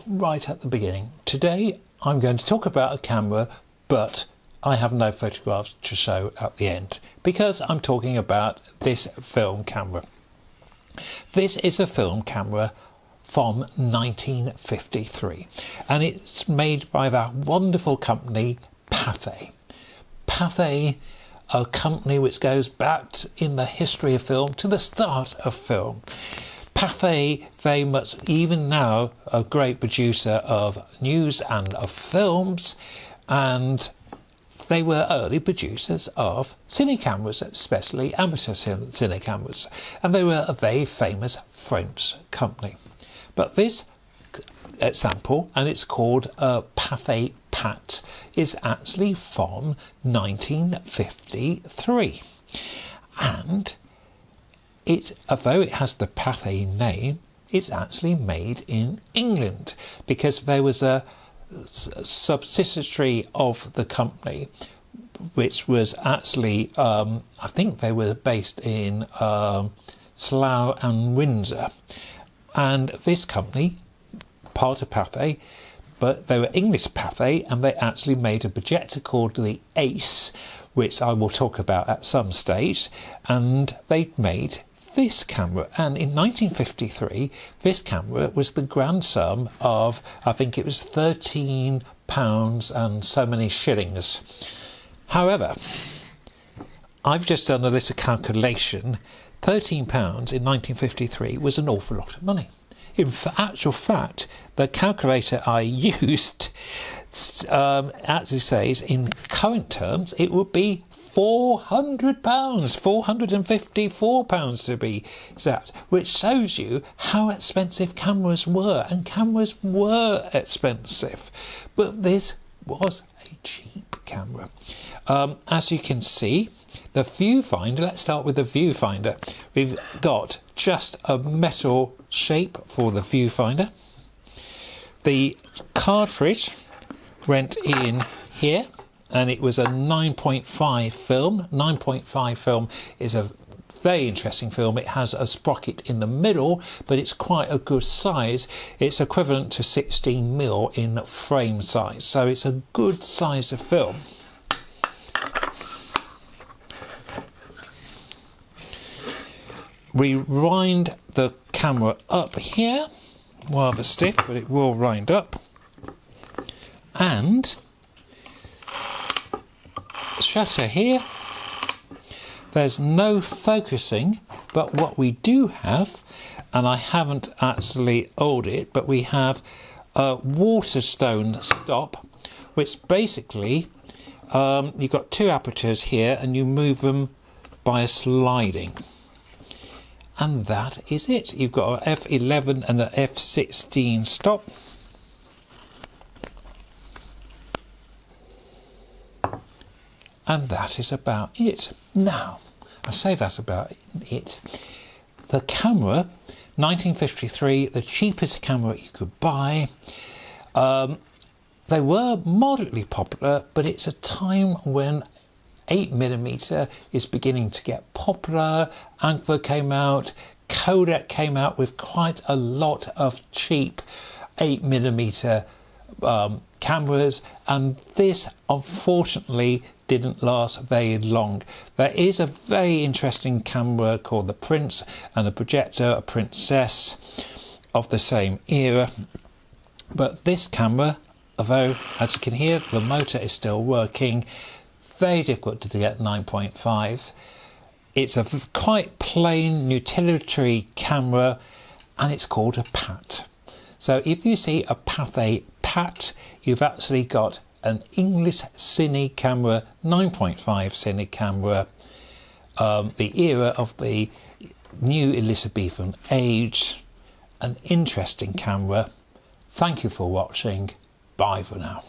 right at the beginning. Today I'm going to talk about a camera, but I have no photographs to show at the end because I'm talking about this film camera. This is a film camera from 1953 and it's made by that wonderful company Pathe. Pathe, a company which goes back in the history of film to the start of film. Pathe, very much even now, a great producer of news and of films, and they were early producers of cine cameras, especially amateur cine cameras, and they were a very famous French company. But this example, and it's called Pathe Pat, is actually from 1953, and although it has the Pathe name, it's actually made in England because there was a subsidiary of the company which was actually, I think they were based in Slough and Windsor. And this company, part of Pathe, but they were English Pathe, and they actually made a projector called the Ace, which I will talk about at some stage, and they made this camera. And in 1953 this camera was the grand sum of, I think it was £13 and so many shillings. However, I've just done a little calculation. £13 in 1953 was an awful lot of money. In actual fact, the calculator I used actually says in current terms it would be £400, £454 to be exact, which shows you how expensive cameras were, and cameras were expensive. But this was a cheap camera. As you can see, the viewfinder, let's start with the viewfinder. We've got just a metal shape for the viewfinder. The cartridge went in here, and it was a 9.5 film. 9.5 film is a very interesting film. It has a sprocket in the middle, but it's quite a good size. It's equivalent to 16mm in frame size, so it's a good size of film. We wind the camera up here, rather stiff, but it will wind up, and shutter here. There's no focusing, but what we do have, and I haven't actually oiled it, but we have a Waterstone stop, which basically you've got two apertures here and you move them by a sliding. And that is it. You've got an F11 and an F16 stop. And that is about it. Now, I say that's about it. The camera, 1953, the cheapest camera you could buy. They were moderately popular, but it's a time when 8mm is beginning to get popular. Agfa came out, Kodak came out with quite a lot of cheap 8mm cameras, and this unfortunately didn't last very long. There is a very interesting camera called the Prince, and a projector, a Princess, of the same era, but this camera, although as you can hear the motor is still working, very difficult to get 9.5. It's a quite plain utilitarian camera, and it's called a Pat. So if you see a Pathe Pat, you've actually got an English cine camera, 9.5 cine camera, the era of the new Elizabethan age, an interesting camera. Thank you for watching. Bye for now.